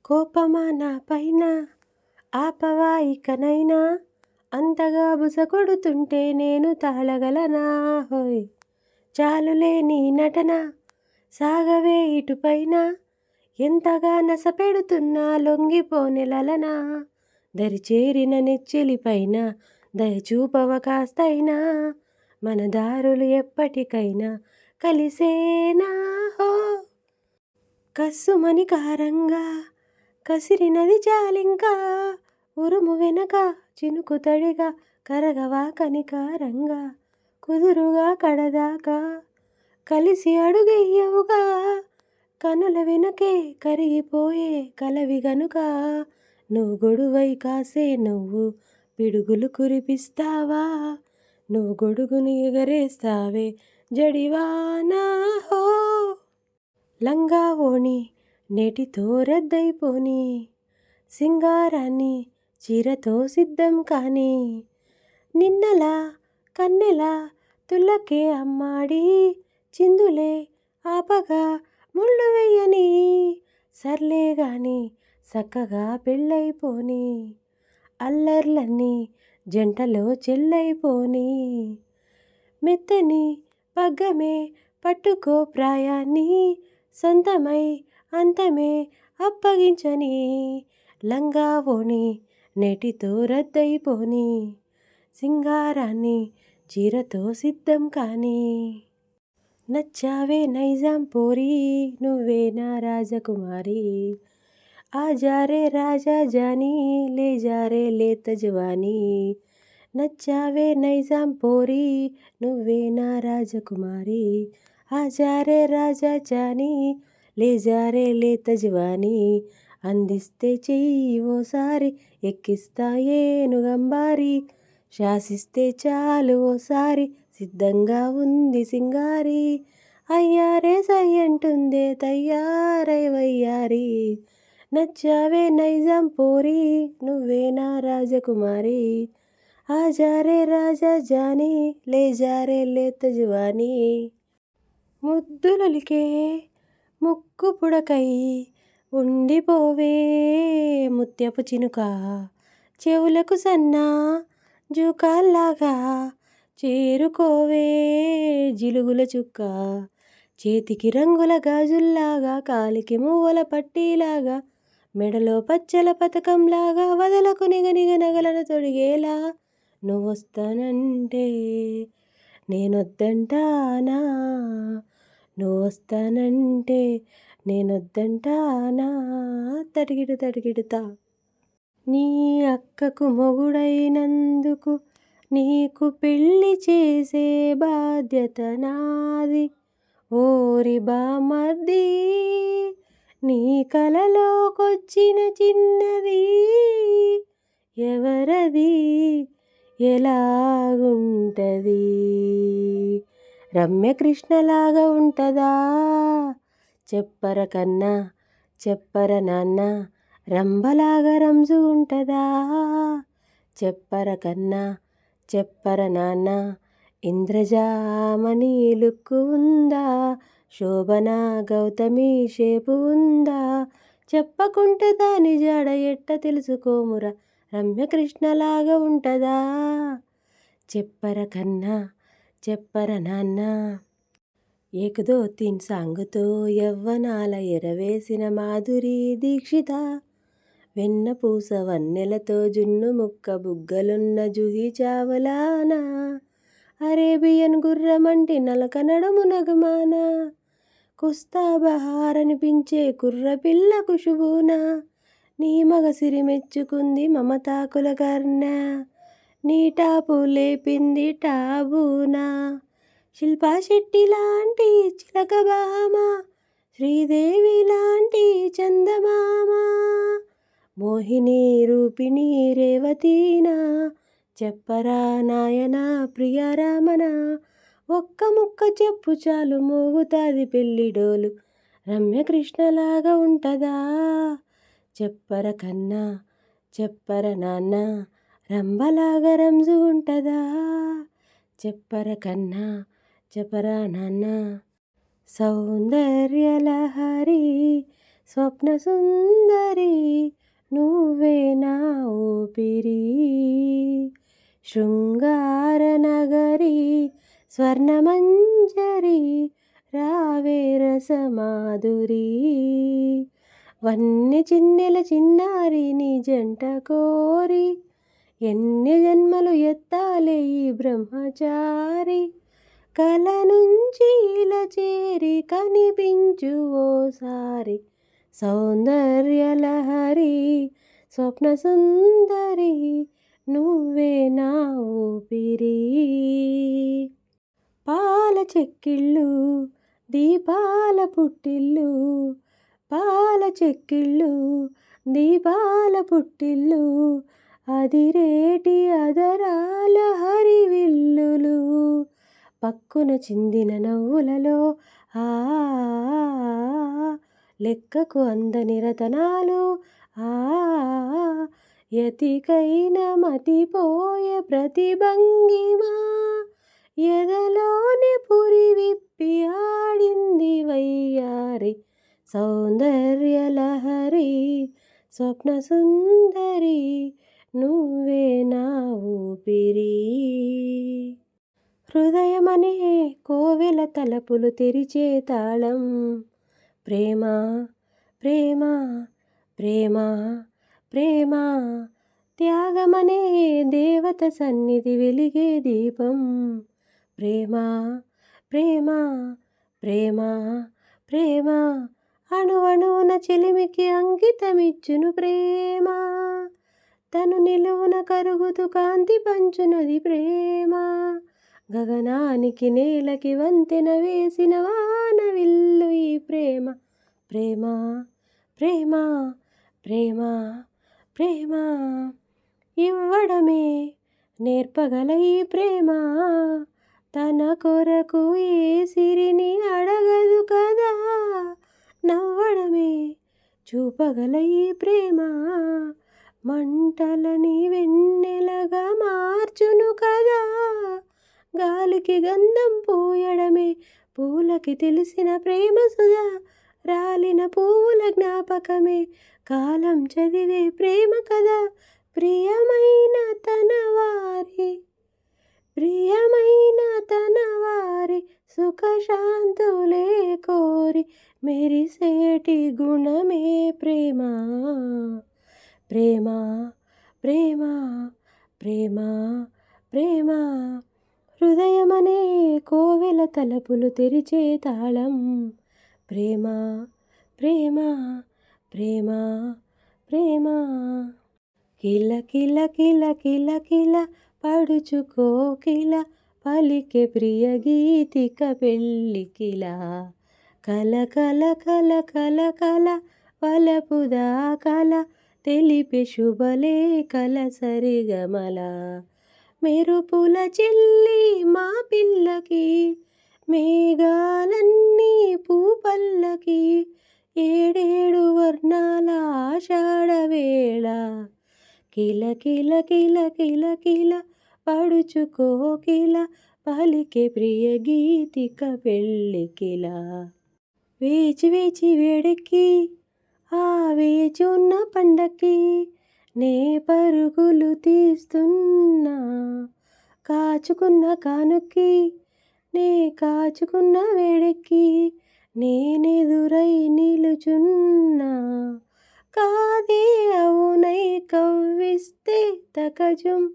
కోపమా నా పైన ఆపవా ఇకనైనా, అంతగా బుసకొడుతుంటే నేను తాళగలనా హోయ్. చాలులే నీ నటన సాగవే ఇటుపైన, ఎంతగా నసపెడుతున్నా లొంగిపోనెలనా. దరిచేరిన నెచ్చెలిపైన దయచూపవ కాస్తైనా, మన దారులు ఎప్పటికైనా కలిసేనా హో. కస్సుమని కారంగా కసిరినది చాలింకా, ఉరుము వెనక చినుకు తడిగా కరగవా కనికారంగా. కుదురుగా కడదాకా కలిసి అడుగెయ్యవుగా, కనుల వెనకే కరిగిపోయే కలవి గనుక. నువ్వు గొడువై కాసే నువ్వు పిడుగులు కురిపిస్తావా, నువ్వు గొడుగుని ఎగరేస్తావే జడివానా హో. లంగా ఓణి నేటితో రద్దయిపోని, సింగారాన్ని చీరతో సిద్ధం కాని. నిన్నలా కన్నెలా తుళ్ళకే అమ్మాడి, చిందులే ఆపగా ముళ్ళు వెయ్యని. సర్లే గాని సక్కగా పెళ్ళైపోని, అల్లర్లన్నీ జంటలో చెల్లైపోని. మెత్తని పగ్గమే పట్టుకో ప్రాయాన్ని, సొంతమై అంతమే అప్పగించని. లంగా ఓణి నేటితో రద్దయిపోని, సింగారాన్ని చీరతో సిద్ధం కాని. నచ్చావే నైజాం పోరి నువ్వే నా రాజకుమారి, ఆజారే రాజా జానీ లే జారే లేత జవానీ. నచ్చావే నైజాం పోరి నువ్వే నా రాజకుమారి, ఆజారే రాజా జానీ లే జారే లేత జవానీ. అందిస్తే చెయ్యి ఓసారి ఎక్కిస్తా ఏనుగంబారి, శాసిస్తే చాలు ఓసారి సిద్ధంగా ఉంది సింగారి. అయ్యారే సై అంటుందే తయ్యారై వయ్యారి, నచ్చావే నైజాం పోరి నువ్వే నా రాజకుమారి, ఆజారే రాజా జానీ లే జారే లేత జవానీ. ముద్దులొలికే ముక్కు పుడకై ఉండిపోవే ముత్యపు చినుక, చెవులకు సన్నా జూకాల్లాగా చేరుకోవే జిలుగుల చుక్క. చేతికి రంగుల గాజుల్లాగా, కాలికి మువ్వల పట్టీలాగా, మెడలో పచ్చల పతకంలాగా వదలకు నిగనిగ నగలను తొడిగేలా. నువ్వొస్తానంటే నేనొద్దంటానా, నువ్వొస్తానంటే నేనొద్దంటానా తడిగిడు తడిగిడుతా. నీ అక్కకు మొగుడైనందుకు నీకు పెళ్ళి చేసే బాధ్యత నాది ఓరి బామర్ది. నీ కలలోకొచ్చిన చిన్నది ఎవరది ఎలాగుంటది, రమ్యకృష్ణలాగా ఉంటదా చెప్పర కన్నా చెప్పర నాన్న, రంభలాగా రంజు ఉంటదా చెప్పర కన్నా చెప్పర నాన్న. ఇంద్రజామని లుక్కు ఉందా, శోభన గౌతమి షేపు ఉందా, చెప్పకుంటే దాని జాడ ఎట్ట తెలుసుకోమురా, రమ్యకృష్ణలాగా ఉంటదా చెప్పర కన్నా చెప్పర నాన్న. ఏక్ దో తీన్ సాంగుతో యవ్వనాల ఎరవేసిన మాధురి దీక్షిత, వెన్నపూస వన్నెలతో జున్ను ముక్క బుగ్గలున్న జూహీ చావలానా. అరేబియన్ గుర్రమంటి నలక నడుము నగుమాన, కుస్తా బహార్ అనిపించే కుర్రపిల్ల కుషుబూనా. నీ మగసిరి మెచ్చుకుంది మమతాకుల కర్ణ, నీ టాపు లేపింది టాబూనా. శిల్పా శెట్టి లాంటి చిలక భామ, శ్రీదేవి లాంటి చందమామ, మోహిని రూపిణి రేవతీనా. చెప్పరా నాయనా ప్రియ రామన, ఒక్క ముక్క చెప్పు చాలు మోగుతాది పెళ్ళి డోలు, రమ్యకృష్ణలాగా ఉంటదా చెప్పర కన్నా చెప్పర నాన్న, రంభలాగా రంజు ఉంటదా చెప్పర కన్నా చెప్పరా నాన్న. సౌందర్యలహరి స్వప్న సుందరి నువ్వే నా ఊపిరి. శృంగార నగరి స్వర్ణమంజరి రావే రసమాధురి. వన్నె చిన్నెల చిన్నారి నీ జంట కోరి ఎన్ని జన్మలు ఎత్తాలే ఈ బ్రహ్మచారి. కల నుంచి ఇలా చేరి కనిపించు ఓసారి సౌందర్యలహరి. స్వప్న సుందరి నువ్వే నా ఊపిరి. పాల చెక్కిళ్ళు దీపాల పుట్టిల్లు, పాల చెక్కిళ్ళు దీపాల పుట్టిల్లు, అదిరేటి అదరాల హరివిల్లులు. పక్కున చిందిన నవ్వులలో ఆ లెక్కకు అందని రతనాలు, ఆ యతికైన మతిపోయే ప్రతిభంగిమా. ఎదలోని పురి విప్పి ఆడింది వయ్యారి సౌందర్యలహరి. స్వప్న సుందరి నువ్వే నా ఊపిరి. హృదయమనే కోవెల తలపులు తెరిచే తాళం, ప్రేమ ప్రేమ ప్రేమ ప్రేమ. త్యాగమనే దేవత సన్నిధి వెలిగే దీపం, ప్రేమ ప్రేమ ప్రేమ ప్రేమ. అణువణువున చెలిమికి అంకితమిచ్చును ప్రేమ, తను నిలువున కరుగుతూ కాంతి పంచునది ప్రేమ. గగనానికి నేలకి వంతెన వేసిన వానవిల్లు ఈ ప్రేమ, ప్రేమ ప్రేమ ప్రేమ ప్రేమ. ఇవ్వడమే నేర్పగల ఈ ప్రేమ, తన కొరకు ఏ సిరిని అడగదు కదా. నవ్వడమే చూపగల ఈ ప్రేమ, మంటలని వెన్నెలగా మార్చును కదా. గాలికి గంధం పూయడమే పూలకి తెలిసిన ప్రేమ సుధా. రాలిన పువ్వుల జ్ఞాపకమే కాలం చదివే ప్రేమ కదా. ప్రియమైన తన వారి, ప్రియమైన తన వారి సుఖశాంతులే కోరి మెరిసేటి గుణమే ప్రేమ, ప్రేమ ప్రేమ ప్రేమ ప్రేమ. హృదయమనే కోవెల తలపులు తెరిచే తాళం, ప్రేమ ప్రేమ ప్రేమ ప్రేమ. కిల కిల కిల కిల కిల పడుచుకోకిల పలికే ప్రియ గీతిక పెళ్ళికిల. కల కల కల కల కల వలపుదా కల తెలిపే శుభలేఖల సరిగమల. మెరుపుల చెల్లి మా పిల్లకి మేఘాలన్నీ పూపల్లకి. ఏడేడు వర్ణాల ఆషాఢవేళ కిల కిల కిల కిల కిల పడుచుకోకిల పలికే ప్రియ గీతిక పెళ్ళికిల. వేచి వేచి వేడెక్కి ఆ వేచి ఉన్న పండక్కి నే పరుగులు తీస్తున్నా. కాచుకున్న కానుక్కి నే కాచుకున్న వేడెక్కి నేనెదురై నిలుచున్నా. కాదే అవునై కవ్విస్తే తకజుం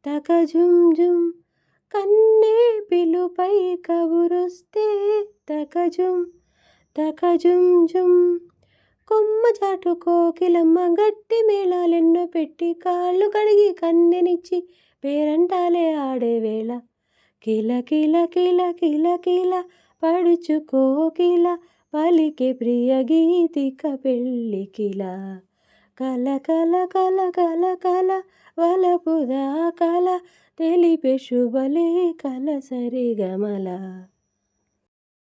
తకజుం జుం. కన్నే పిలుపై కబురొస్తే తకజుం తకజుం జుం. కొమ్మ చాటు కోకిలమ్మ గట్టి మేళాలెన్నో పెట్టి కాళ్ళు కడిగి కన్నెనిచ్చి పేరంటాలే ఆడేవేళ. కిల కిల కిల కిల కిల పడుచుకోకిల పలికే ప్రియ గీతిక పెళ్ళికిల. కల కల కల కల కల వలపుదా కల తెలిపే శుభలేఖల సరిగమల.